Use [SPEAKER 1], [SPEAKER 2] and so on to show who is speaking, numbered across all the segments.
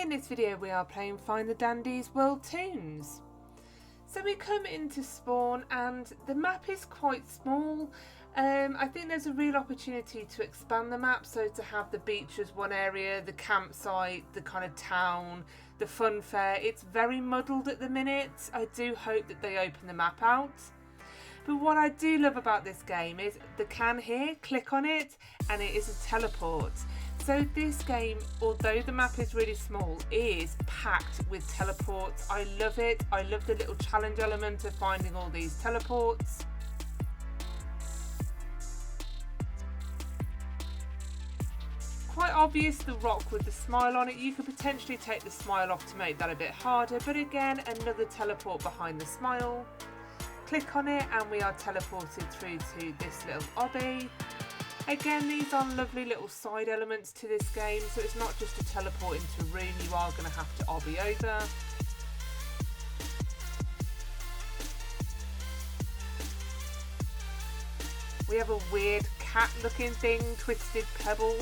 [SPEAKER 1] In this video we are playing Find the Dandies World Toons. So we come into spawn and the map is quite small. I think there's a real opportunity to expand the map, so to have the beach as one area, the campsite, the kind of town, the fun fair. It's very muddled at the minute. I do hope that they open the map out. But what I do love about this game is the can here, click on it and it is a teleport. So this game, although the map is really small, is packed with teleports. I love it. I love the little challenge element of finding all these teleports. Quite obvious the rock with the smile on it. You could potentially take the smile off to make that a bit harder, but again, another teleport behind the smile. Click on it and we are teleported through to this little obby. Again, these are lovely little side elements to this game, so it's not just a teleport into a room, you are going to have to obby over. We have a weird cat looking thing, twisted pebble.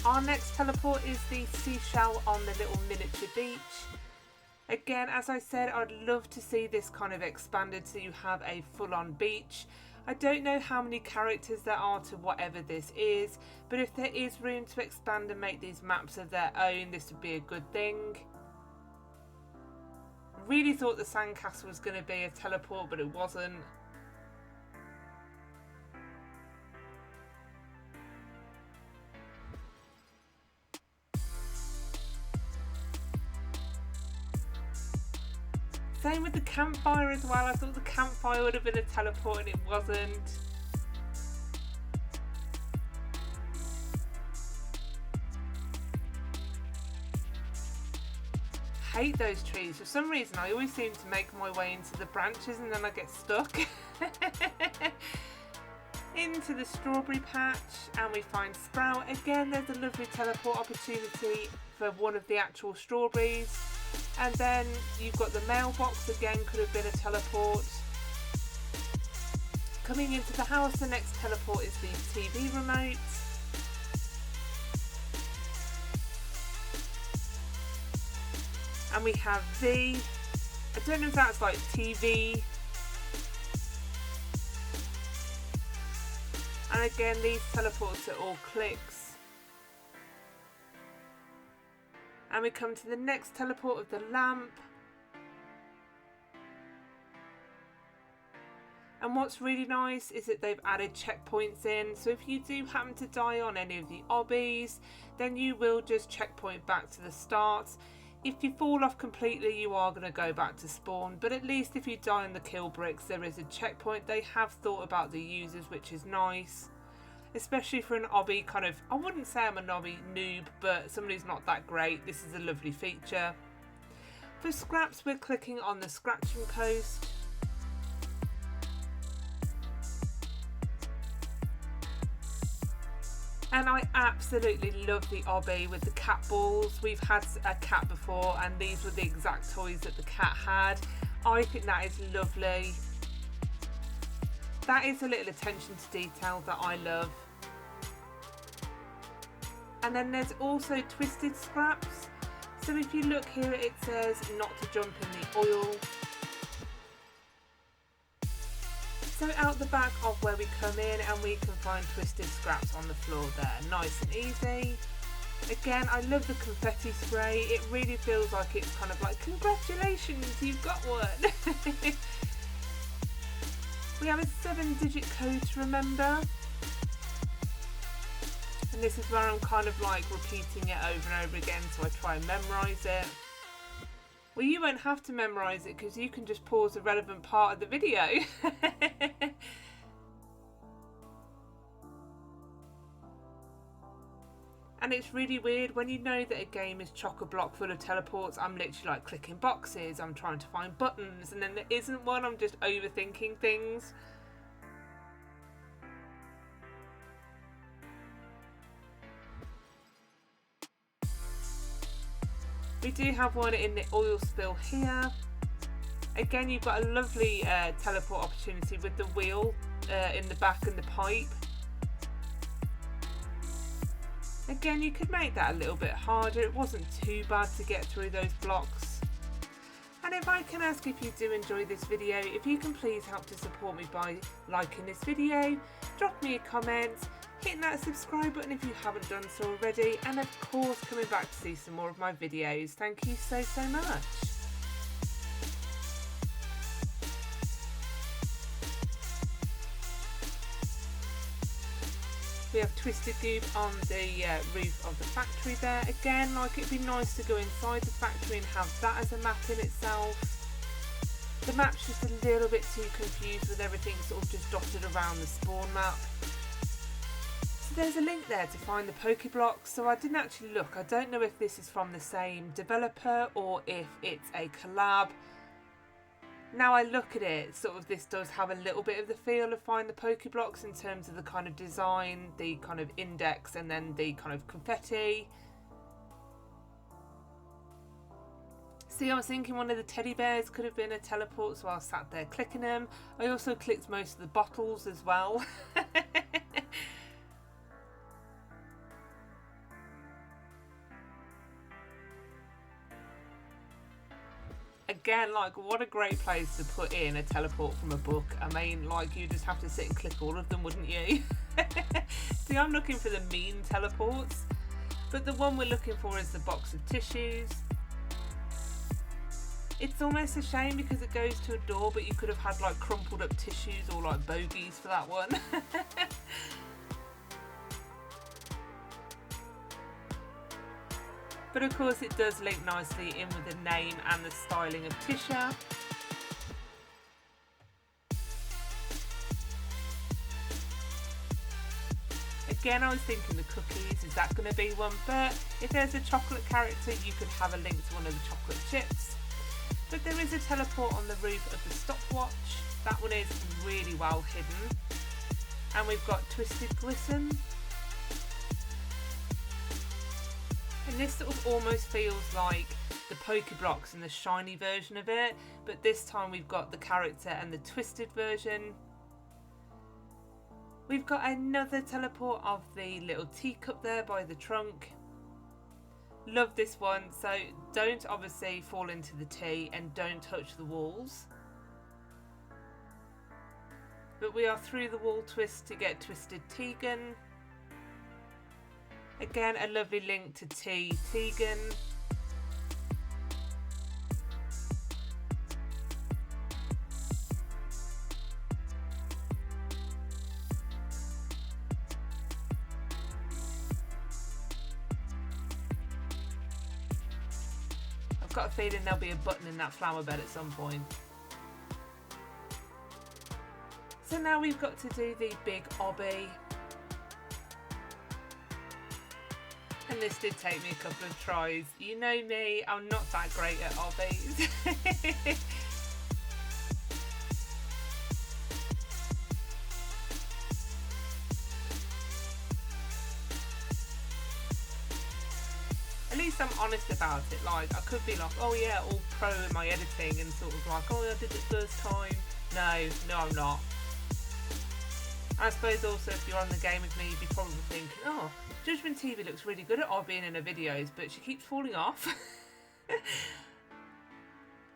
[SPEAKER 1] Our next teleport is the seashell on the little miniature beach. Again, as I said, I'd love to see this kind of expanded so you have a full-on beach. I don't know how many characters there are to whatever this is, but if there is room to expand and make these maps of their own, this would be a good thing. Really thought the sandcastle was going to be a teleport, but it wasn't. Same with the campfire as well. I thought the campfire would have been a teleport and it wasn't. Hate those trees. For some reason I always seem to make my way into the branches and then I get stuck. Into the strawberry patch and we find Sprout. Again, there's a lovely teleport opportunity for one of the actual strawberries. And then you've got the mailbox, again could have been a teleport. Coming into the house, the next teleport is the TV remote. And we have V. I don't know if that's like TV. And again, these teleports are all clicks. And we come to the next teleport of the lamp. And what's really nice is that they've added checkpoints in. So if you do happen to die on any of the obbies, then you will just checkpoint back to the start. If you fall off completely, you are going to go back to spawn. But at least if you die on the kill bricks, there is a checkpoint. They have thought about the users, which is nice. Especially for an obby kind of, I wouldn't say I'm an obby noob, but somebody who's not that great, this is a lovely feature. For scraps, we're clicking on the scratching post. And I absolutely love the obby with the cat balls. We've had a cat before and these were the exact toys that the cat had. I think that is lovely. That is a little attention to detail that I love. And then there's also twisted scraps. So if you look here, it says not to jump in the oil. So out the back of where we come in and we can find twisted scraps on the floor there. Nice and easy. Again, I love the confetti spray. It really feels like it's kind of like, congratulations, you've got one. We have a 7-digit code to remember. And this is where I'm kind of like repeating it over and over again, so I try and memorise it. Well, you won't have to memorise it because you can just pause the relevant part of the video. And it's really weird when you know that a game is chock-a-block full of teleports. I'm literally like clicking boxes, I'm trying to find buttons, and then there isn't one, I'm just overthinking things. We do have one in the oil spill here. Again, you've got a lovely teleport opportunity with the wheel in the back and the pipe. Again, you could make that a little bit harder. It wasn't too bad to get through those blocks. And if I can ask, if you do enjoy this video, if you can please help to support me by liking this video, drop me a comment, hitting that subscribe button if you haven't done so already, and of course coming back to see some more of my videos. Thank you so much. We have twisted goob on the roof of the factory there. Again, like, it'd be nice to go inside the factory and have that as a map in itself. The map's just a little bit too confused with everything sort of just dotted around the spawn map. So there's a link there to find the Pokeblocks. So I didn't actually look. I don't know if this is from the same developer or if it's a collab. Now I look at it, sort of this does have a little bit of the feel of Find the Pokeblocks in terms of the kind of design, the kind of index, and then the kind of confetti. See, I was thinking one of the teddy bears could have been a teleport, so I was sat there clicking them. I also clicked most of the bottles as well. Again, like, what a great place to put in a teleport from a book. I mean, like, you just have to sit and click all of them, wouldn't you? See, I'm looking for the mean teleports, but the one we're looking for is the box of tissues. It's almost a shame because it goes to a door, but you could have had like crumpled up tissues or like bogies for that one. But of course it does link nicely in with the name and the styling of Tisha. Again, I was thinking the cookies, is that going to be one? But if there's a chocolate character, you could have a link to one of the chocolate chips. But there is a teleport on the roof of the stopwatch. That one is really well hidden. And we've got twisted glisten. And this sort of almost feels like the Pokeblocks and the shiny version of it, but this time we've got the character and the twisted version. We've got another teleport of the little teacup there by the trunk. Love this one, so don't obviously fall into the tea and don't touch the walls. But we are through the wall twist to get twisted Teagan. Again, a lovely link to Teagan. I've got a feeling there'll be a button in that flower bed at some point. So now we've got to do the big obby. And this did take me a couple of tries. You know me, I'm not that great at obbies. At least I'm honest about it. Like, I could be like, oh yeah, all pro in my editing and sort of like, oh, I did it first time. No, I'm not. I suppose also if you're on the game with me, you'd be probably thinking, oh, JudgementTV looks really good at obbying in her videos, but she keeps falling off.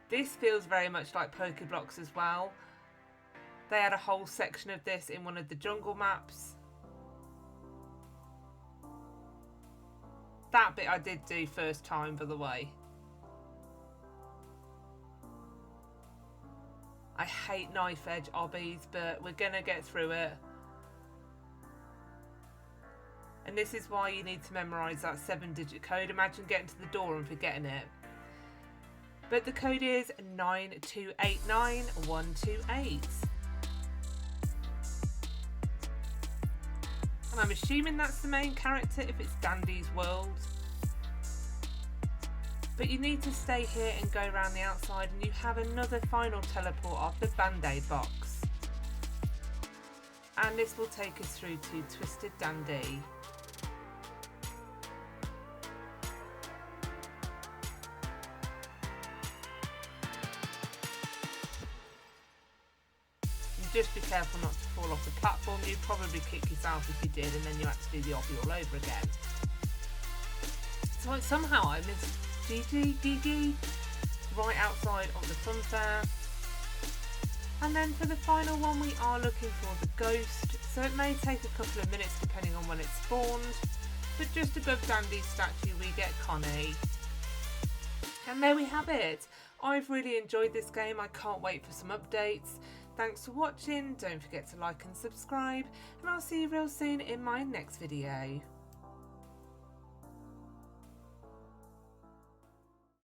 [SPEAKER 1] This feels very much like Pokeblocks as well. They had a whole section of this in one of the jungle maps. That bit I did do first time, by the way. I hate knife edge obbies, but we're gonna get through it. And this is why you need to memorise that 7-digit code. Imagine getting to the door and forgetting it. But the code is 9289128. And I'm assuming that's the main character if it's Dandy's world. But you need to stay here and go around the outside, and you have another final teleport of the Band-Aid box. And this will take us through to Twisted Dandy. And just be careful not to fall off the spawn, you'd probably kick yourself if you did, and then you had to do the obby all over again. So somehow I missed Gigi right outside of the funfair. And then for the final one, we are looking for the ghost. So it may take a couple of minutes depending on when it's spawned. But just above Dandy's statue, we get Connie. And there we have it. I've really enjoyed this game. I can't wait for some updates. Thanks for watching. Don't forget to like and subscribe. And I'll see you real soon in my next video.